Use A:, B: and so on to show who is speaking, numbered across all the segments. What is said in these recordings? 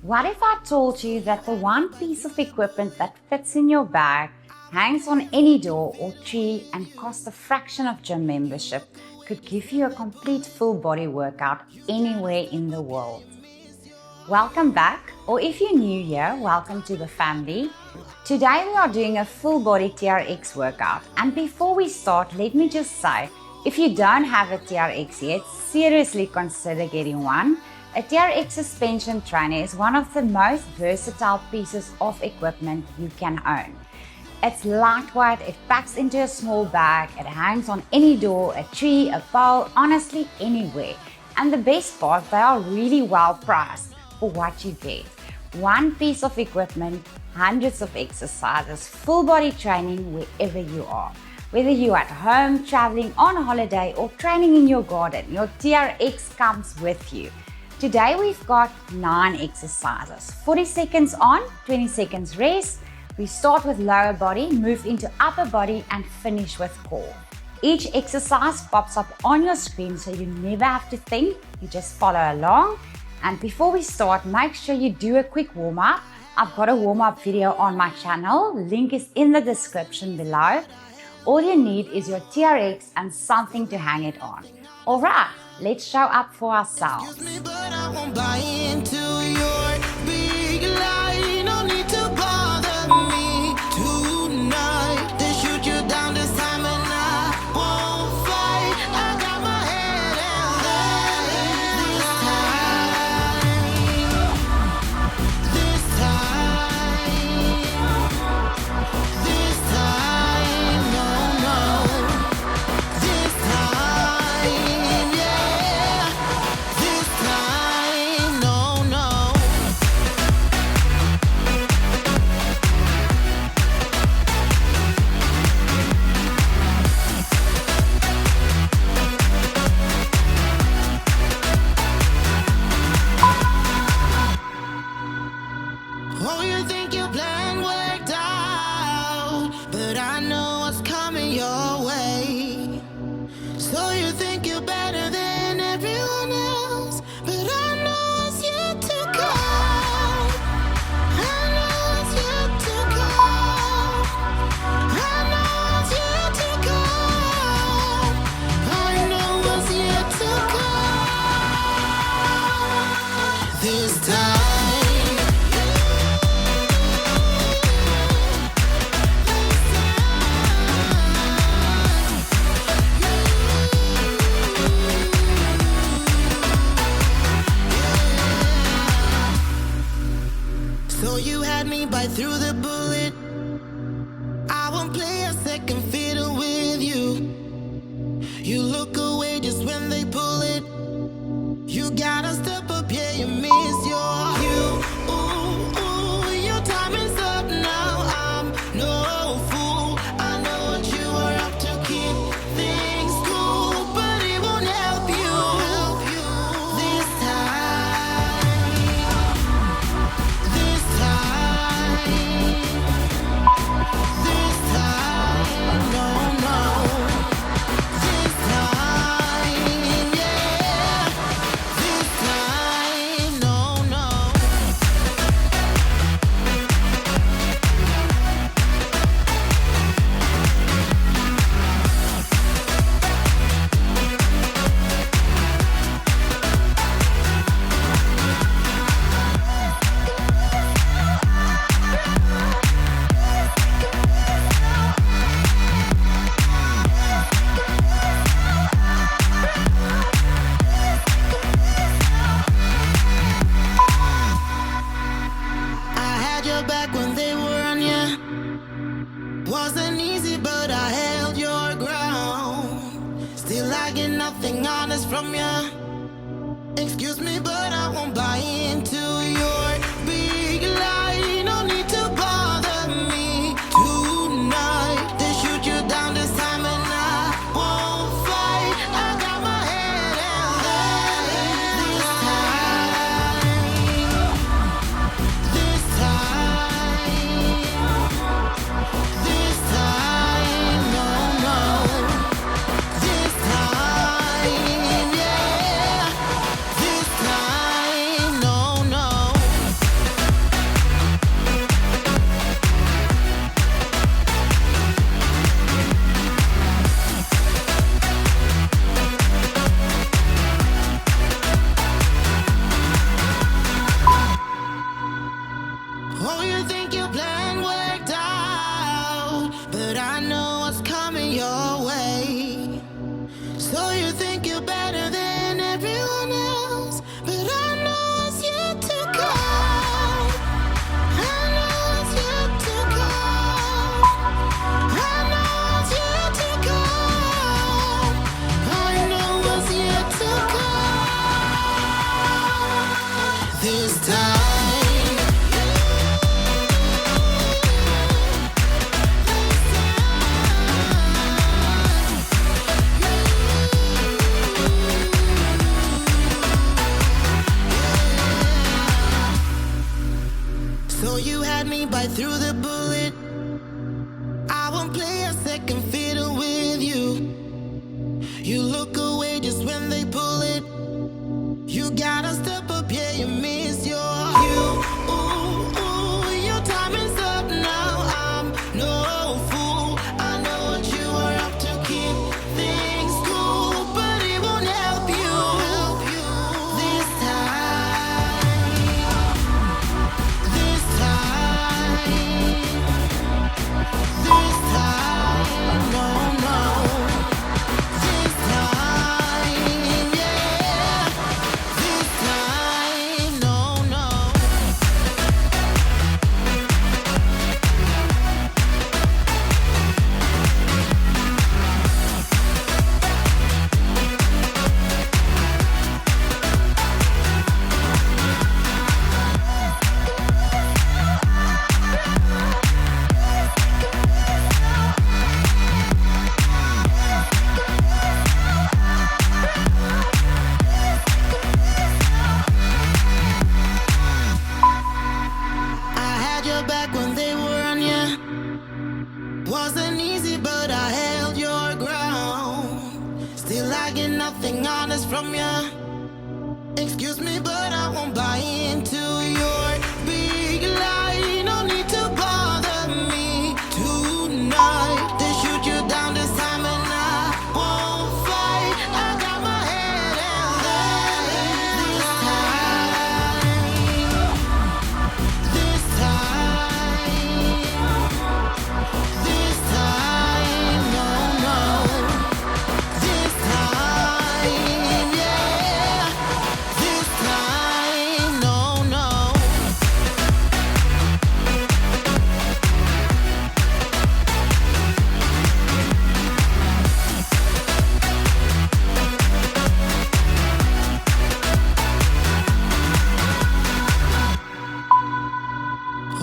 A: What if I told you that the one piece of equipment that fits in your bag, hangs on any door or tree, and costs a fraction of gym membership could give you a complete full body workout anywhere in the world? Welcome back, or if you're new here, welcome to the family. Today we are doing a full body TRX workout, and before we start, let me just say, if you don't have a TRX yet, seriously consider getting one. A TRX suspension trainer is one of the most versatile pieces of equipment you can own. It's lightweight, it packs into a small bag, it hangs on any door, a tree, a pole, honestly anywhere. And the best part, they are really well priced for what you get. One piece of equipment, hundreds of exercises, full body training wherever you are. Whether you're at home, traveling, on holiday, or training in your garden, your TRX comes with you. Today we've got 9 exercises, 40 seconds on, 20 seconds rest. We start with lower body, move into upper body, and finish with core. Each exercise pops up on your screen so you never have to think, you just follow along. And before we start, make sure you do a quick warm-up. I've got a warm-up video on my channel, link is in the description below. All you need is your TRX and something to hang it on. Alright, let's show up for ourselves.
B: Excuse me, but I won't buy into your big lie. No need to bother me tonight. They shoot you down this time and I won't fight. I got my head held high. This time, no, this time, yeah. This time, no. Oh, you think your plan worked out, but I know what's coming your way. So you think you're better than everyone else, but I know it's yet to come. I know it's yet to come. I know it's yet to come. I know what's yet to come. This time. So you had me bite through the bullet. I won't play a second fiddle with you. You look away just when they pull it. You gotta step up, yeah, you miss your cue. Ooh, your time is up now. I'm no fool. I know what you are up to, keep things cool, but it won't help you this time. This time, no. This time, yeah. This time, no. I had your back when they were on ya. Wasn't easy, but I held your ground. Still I get nothing honest from ya. Excuse me, but I won't buy into your big lie. No need to bother me tonight. They shoot you down this time and I won't fight. I got my head held high. This time, no. This time, yeah. time. So you had me bite through the bullet. I won't play a second fiddle with you. You look away just when they pull it. You gotta step up, yeah, you miss your cue. Ooh, ooh, your time is up now. I'm no fool. I know what you are up to. Keep things cool, but it won't help you this time. This time. This time. No, no. This time, yeah. This time, no, no. I had your back when they were on ya. Wasn't easy, but I held your ground. Still I get nothing honest from ya. Excuse me, but I won't buy into your big lie. No need to bother me tonight. They shoot you down this time and I won't fight. I got my head held high. This time. This time, no, no. This time, yeah. This time, no, no.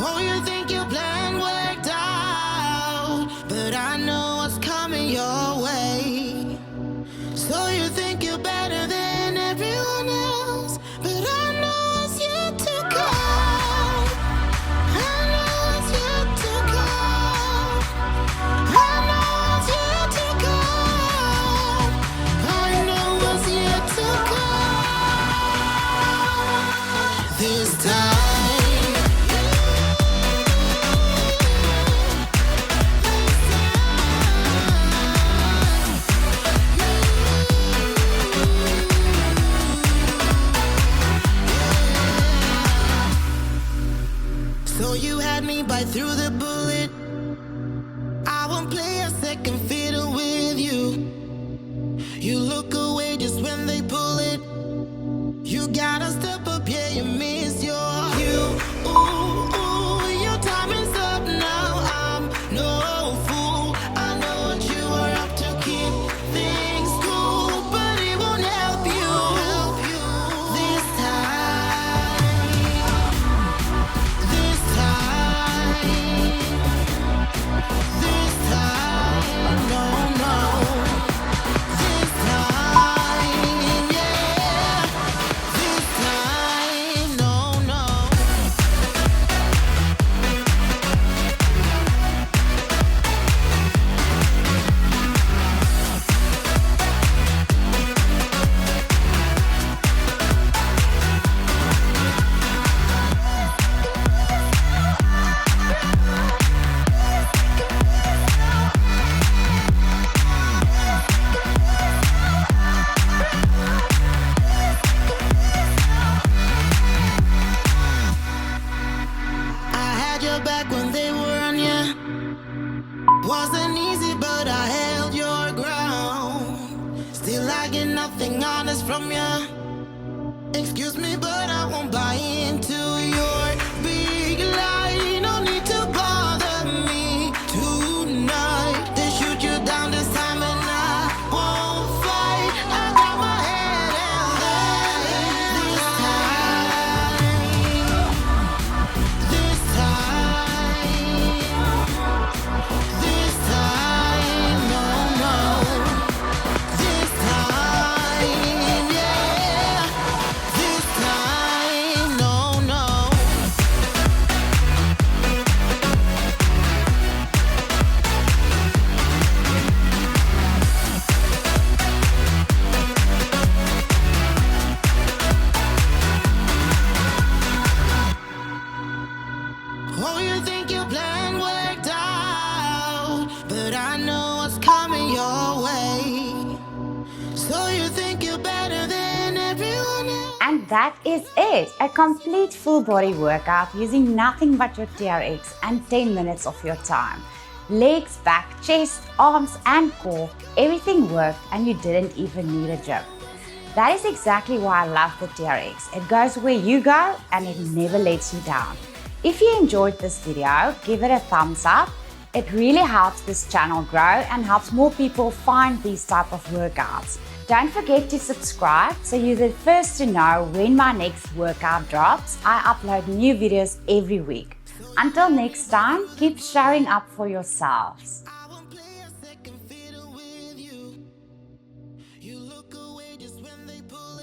B: Oh, you think your plan worked out, but I know what's coming your way. So you think you're better than everyone else, but I know what's yet to come. I know what's yet to come. I know what's yet to come. I know what's yet to come. This time. So you had me bite through the bullet. I won't play a second fiddle with you. You look away just when they pull it. You gotta step up, yeah, you miss your cue. Ooh, ooh, your time is up now. I'm no fool. I know what you are up to. Keep things cool, but it won't help you this time. This time. This time, no, no. This time, yeah. This time, no, no. I had your back when they were on ya. Wasn't easy, but I held your ground. Still I get nothing honest from ya. Excuse me, but I won't buy into your big lie. No need to bother me tonight. They shoot you down this time and I won't fight. I got my head held high. This time. your plan worked out, but I know what's coming your way. So you think you're better than everyone else.
A: And that is it, a complete full body workout using nothing but your TRX and 10 minutes of your time. Legs, back, chest, arms and core, everything worked and you didn't even need a gym. That is exactly why I love the TRX. It goes where you go and it never lets you down. If you enjoyed this video, give it a thumbs up. It really helps this channel grow and helps more people find these type of workouts. Don't forget to subscribe so you're the first to know when my next workout drops. I upload new videos every week. Until next time, keep showing up for yourselves.
B: I won't play a second fiddle with you. You look away just when they pull it.